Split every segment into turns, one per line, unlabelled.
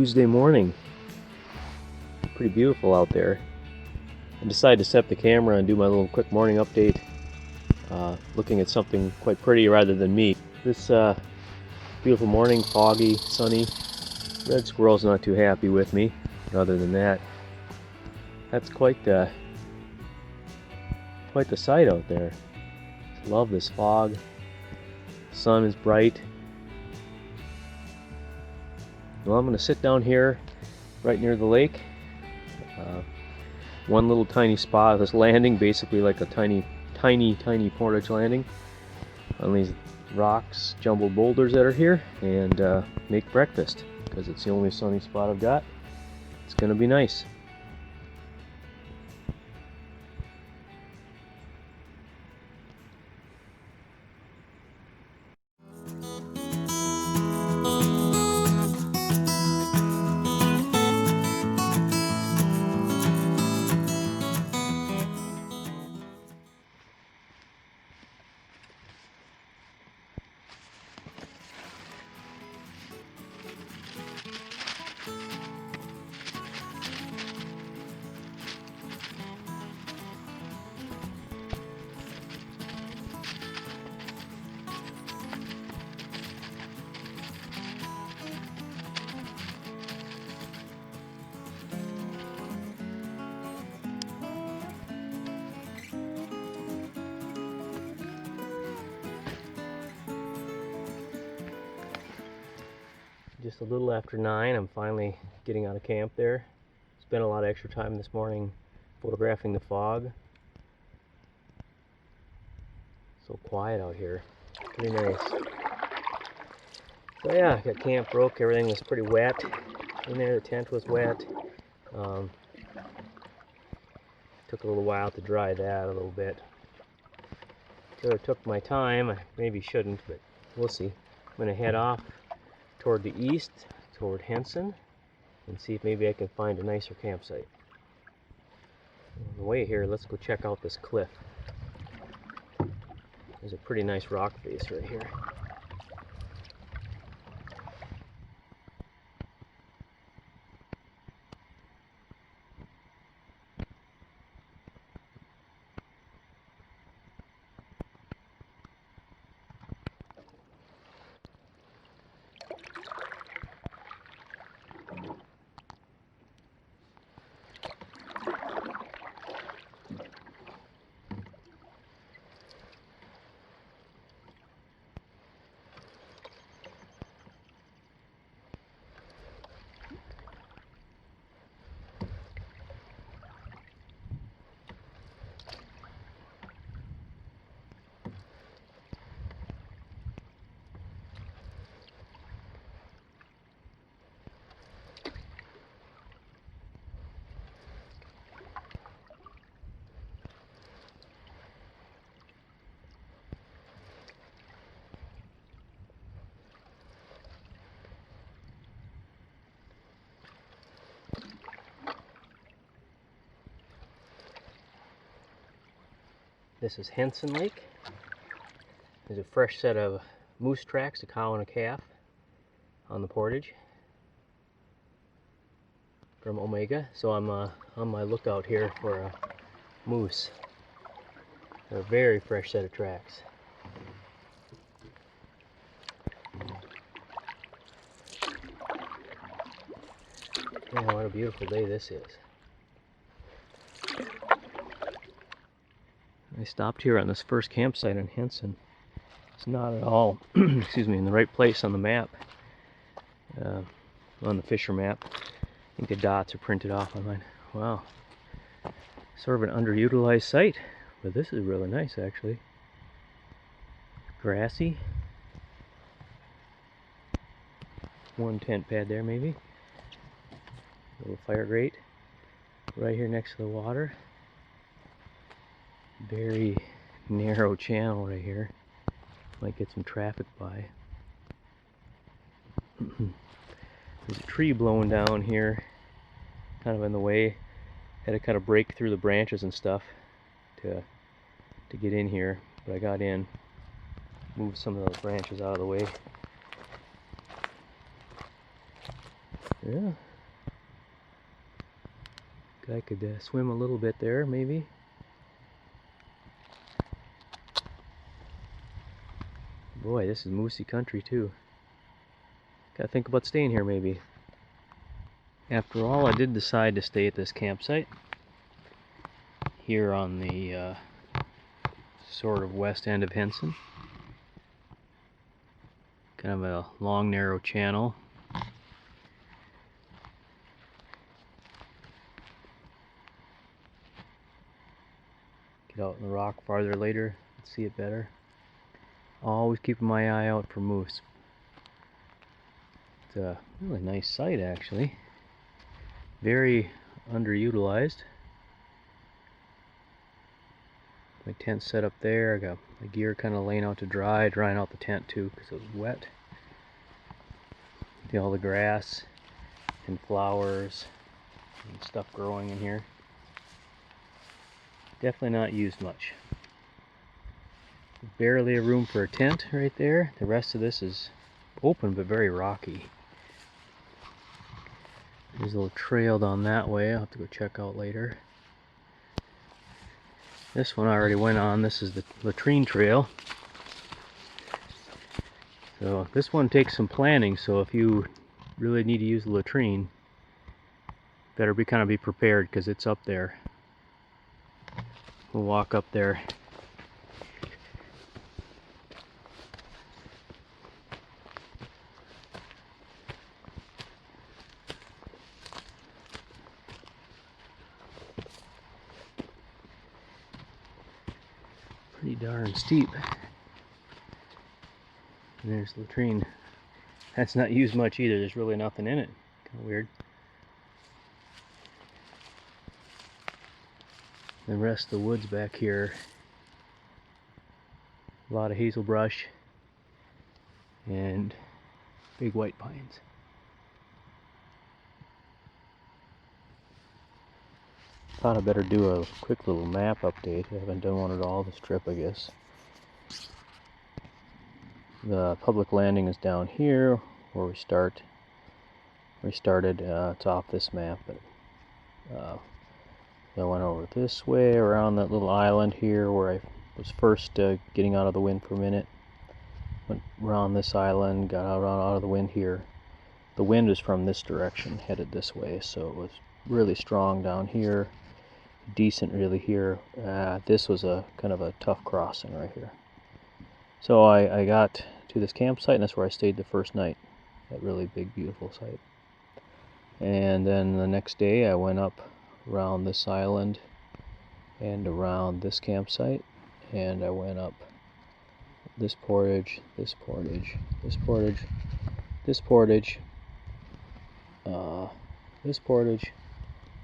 Tuesday morning. Pretty beautiful out there. I decided to set up the camera and do my little quick morning update, looking at something quite pretty rather than me. This beautiful morning, foggy, sunny. Red squirrel's not too happy with me, but other than that, that's quite the sight out there. Love this fog. Sun is bright. Well, I'm going to sit down here right near the lake. One little tiny spot of this landing, basically like a tiny portage landing on these rocks, jumbled boulders that are here, and make breakfast because it's the only sunny spot I've got. It's going to be nice. Just a little after 9, I'm finally getting out of camp there. Spent a lot of extra time this morning photographing the fog. So quiet out here. Pretty nice. So yeah, got camp broke. Everything was pretty wet in there. The tent was wet. Took a little while to dry that a little bit. Sort of took my time. I maybe shouldn't, but we'll see. I'm going to head off toward the east, toward Henson, and see if maybe I can find a nicer campsite. On the way here, let's go check out this cliff. There's a pretty nice rock face right here. This is Henson Lake. There's a fresh set of moose tracks, a cow and a calf, on the portage from Omega. So I'm on my lookout here for a moose. They're a very fresh set of tracks. Man, what a beautiful day this is. I stopped here on this first campsite in Henson. It's not at all, excuse me, in the right place on the map, on the Fisher map. I think the dots are printed off on mine. Wow, sort of an underutilized site, but this is really nice actually. Grassy. One tent pad there maybe. A little fire grate right here next to the water. Very narrow channel right here. Might get some traffic by. There's a tree blowing down here, kind of in the way. Had to kind of break through the branches and stuff to get in here, but I got in. Moved some of those branches out of the way. Yeah. Guy could swim a little bit there, maybe. Boy, this is moosey country too. Gotta think about staying here maybe. After all, I did decide to stay at this campsite here on the sort of west end of Henson. Kind of a long, narrow channel. Get out in the rock farther later, see it better. Always keeping my eye out for moose. It's a really nice site actually. Very underutilized. My tent's set up there. I got my gear kind of laying out to dry, drying out the tent too because it was wet. See all the grass and flowers and stuff growing in here. Definitely not used much. Barely a room for a tent right there. The rest of this is open but very rocky. There's a little trail down that way. I'll have to go check out later. This one I already went on. This is the latrine trail. So this one takes some planning, so if you really need to use the latrine, better be prepared because it's up there. We'll walk up there. Pretty darn steep. And there's the latrine. That's not used much either. There's really nothing in it. Kind of weird. The rest of the woods back here. A lot of hazel brush and big white pines. Thought I'd better do a quick little map update. I haven't done one at all this trip, I guess. The public landing is down here where we started. It's off this map, but I went over this way around that little island here where I was first getting out of the wind for a minute. Went around this island, got out of the wind here. The wind is from this direction, headed this way, so it was really strong down here. Decent really here. This was a kind of a tough crossing right here. So I got to this campsite, and that's where I stayed the first night. That really big, beautiful site. And then the next day I went up around this island and around this campsite, and I went up this portage, this portage, this portage, this portage, this portage,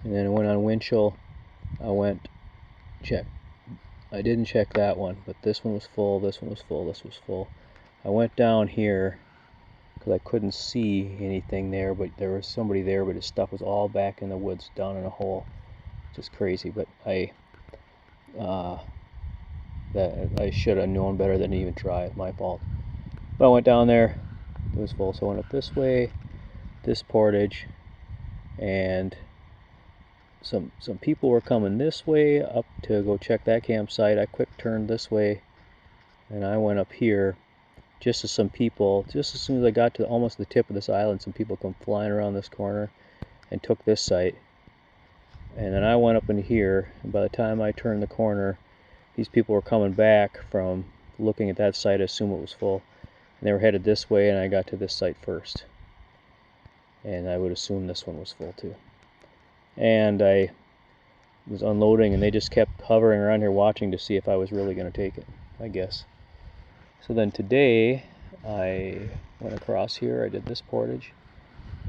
and then I went on Winchell. I didn't check that one, but this one was full, this one was full, this was full. I went down here because I couldn't see anything there, but there was somebody there, but his stuff was all back in the woods down in a hole. Just crazy, but I should have known better than to even try. It's my fault. But I went down there, it was full, so I went up this way, this portage, and some people were coming this way up to go check that campsite. I quick turned this way, and I went up here just as soon as I got to almost the tip of this island, some people come flying around this corner and took this site. And then I went up in here, and by the time I turned the corner, these people were coming back from looking at that site. I assume it was full, and they were headed this way, and I got to this site first, and I would assume this one was full too. And I was unloading, and they just kept hovering around here watching to see if I was really going to take it, I guess. So then today I went across here, I did this portage,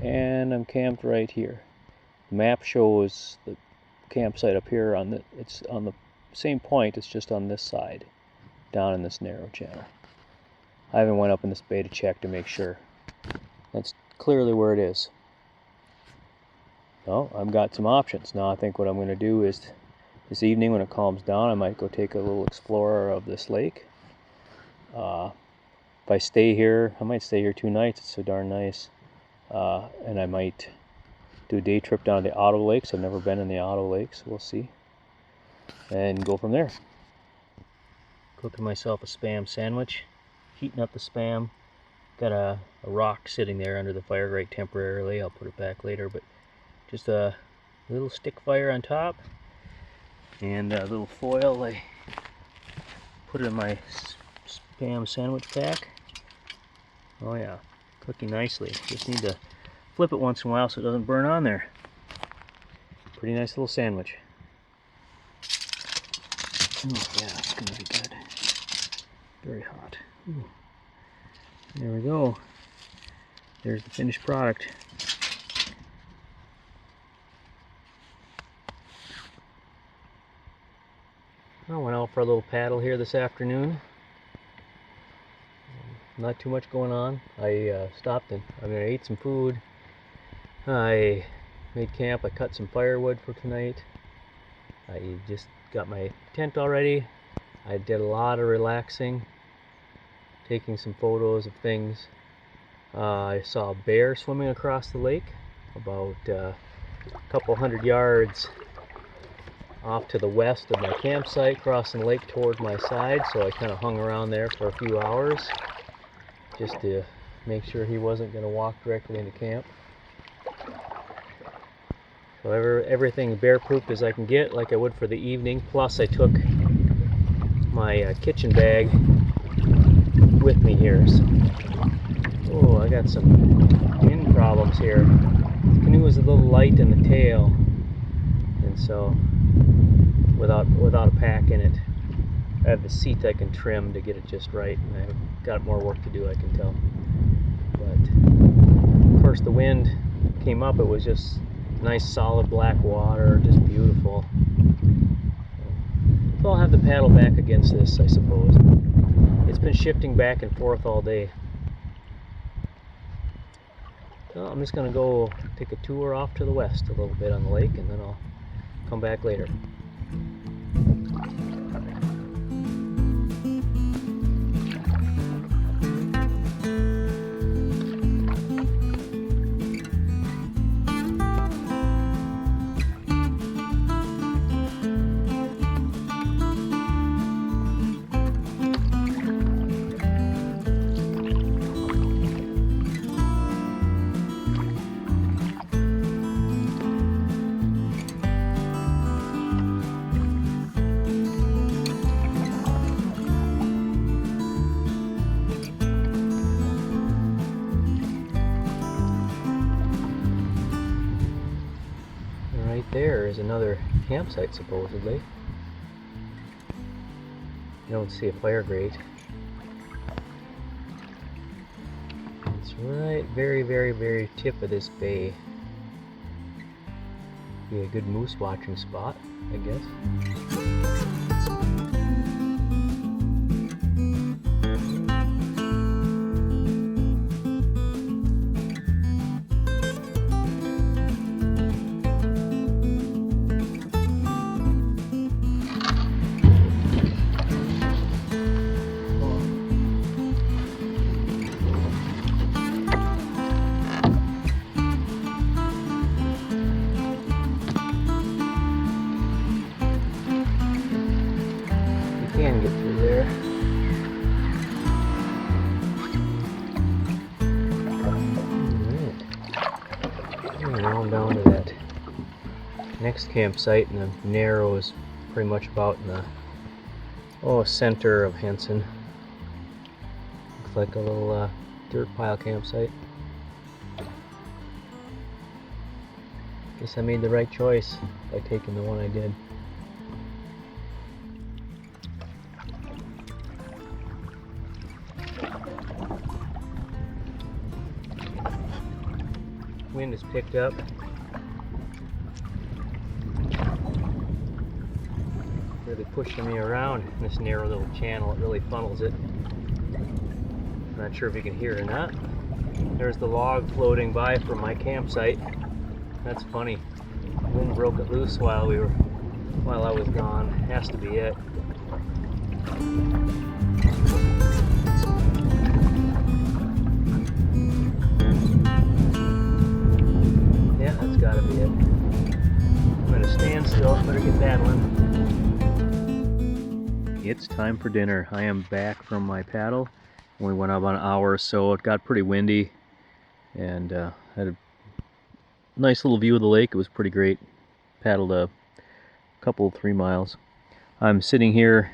and I'm camped right here. The map shows the campsite up here it's on the same point, it's just on this side, down in this narrow channel. I haven't went up in this bay to check to make sure. That's clearly where it is. So I've got some options. Now I think what I'm going to do is this evening when it calms down, I might go take a little explorer of this lake. If I stay here, I might stay here 2 nights. It's so darn nice. and I might do a day trip down to the Ottawa Lakes. I've never been in the Ottawa Lakes, we'll see, and go from there. Cooking myself a Spam sandwich, heating up the Spam. Got a rock sitting there under the fire grate temporarily. I'll put it back later, but just a little stick fire on top and a little foil. I put it in my Spam sandwich pack. Oh yeah, cooking nicely. Just need to flip it once in a while so it doesn't burn on there. Pretty nice little sandwich. Oh yeah, it's gonna be good. Very hot. Ooh. There we go. There's the finished product. I went out for a little paddle here this afternoon. Not too much going on. I stopped and I ate some food. I made camp. I cut some firewood for tonight. I just got my tent all ready. I did a lot of relaxing, taking some photos of things. I saw a bear swimming across the lake about a couple hundred yards off to the west of my campsite, crossing the lake toward my side, so I kind of hung around there for a few hours just to make sure he wasn't going to walk directly into camp. So everything bear-proofed as I can get, like I would for the evening. Plus I took my kitchen bag with me here. So, oh, I got some wind problems here. The canoe is a little light in the tail, and so without a pack in it, I have the seat I can trim to get it just right, and I've got more work to do, I can tell. But of course the wind came up. It was just nice solid black water, just beautiful. So I'll have to paddle back against this, I suppose. It's been shifting back and forth all day. So I'm just going to go take a tour off to the west a little bit on the lake, and then I'll come back later. There is another campsite, supposedly. You don't see a fire grate. It's right very, very, very tip of this bay. Be a good moose watching spot, I guess. Can get through there. Alright. Now I'm down to that next campsite, and the narrow is pretty much about in the center of Henson. Looks like a little dirt pile campsite. Guess I made the right choice by taking the one I did. Wind has picked up. Really pushing me around in this narrow little channel. It really funnels it. I'm not sure if you can hear it or not. There's the log floating by from my campsite. That's funny. Wind broke it loose while I was gone. Has to be it. That's gotta be it. I'm gonna stand still, better get paddling. It's time for dinner. I am back from my paddle. We went out about an hour or so. It got pretty windy and had a nice little view of the lake. It was pretty great. Paddled a couple, 3 miles. I'm sitting here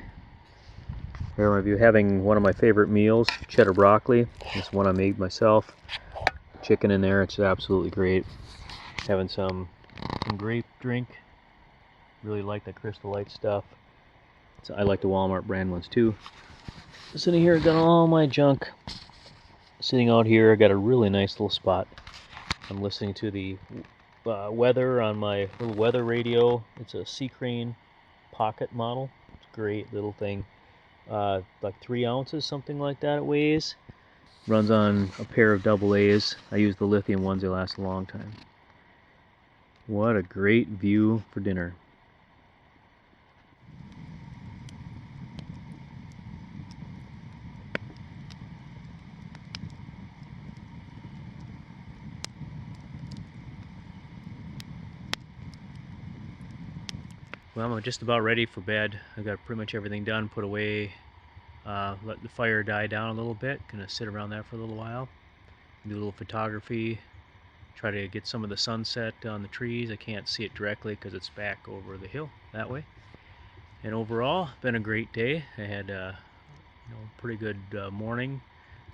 having one of my favorite meals, cheddar broccoli. This one I made myself. Chicken in there, it's absolutely great. Having some grape drink. Really like the Crystal Light stuff. So I like the Walmart brand ones too. Sitting here, got all my junk. Sitting out here, I got a really nice little spot. I'm listening to the weather on my little weather radio. It's a Sea Crane pocket model. It's a great little thing. Like 3 ounces, something like that it weighs. Runs on a pair of AA's. I use the lithium ones, they last a long time. What a great view for dinner. Well, I'm just about ready for bed. I got pretty much everything done, put away, let the fire die down a little bit. Gonna sit around that for a little while, do a little photography, try to get some of the sunset on the trees. I can't see it directly because it's back over the hill that way. And overall, been a great day. I had a pretty good morning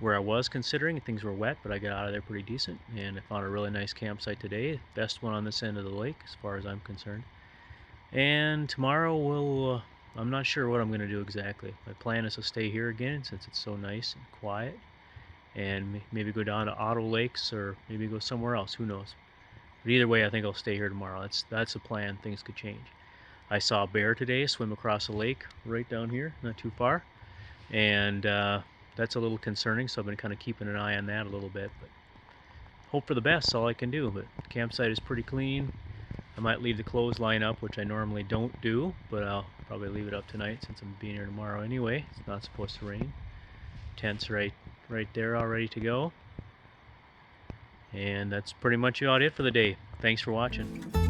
where I was considering. Things were wet, but I got out of there pretty decent, and I found a really nice campsite today. Best one on this end of the lake as far as I'm concerned. And tomorrow I'm not sure what I'm going to do exactly. My plan is to stay here again since it's so nice and quiet, and maybe go down to Otto Lakes or maybe go somewhere else, who knows. But either way, I think I'll stay here tomorrow. That's the plan. Things could change. I saw a bear today swim across a lake right down here, not too far, and that's a little concerning, so I've been kind of keeping an eye on that a little bit, but hope for the best, all I can do. But the campsite is pretty clean. I might leave the clothesline up, which I normally don't do, but I'll probably leave it up tonight since I'm being here tomorrow anyway. It's not supposed to rain. Tent's right there all ready to go. And that's pretty much about it for the day. Thanks for watching.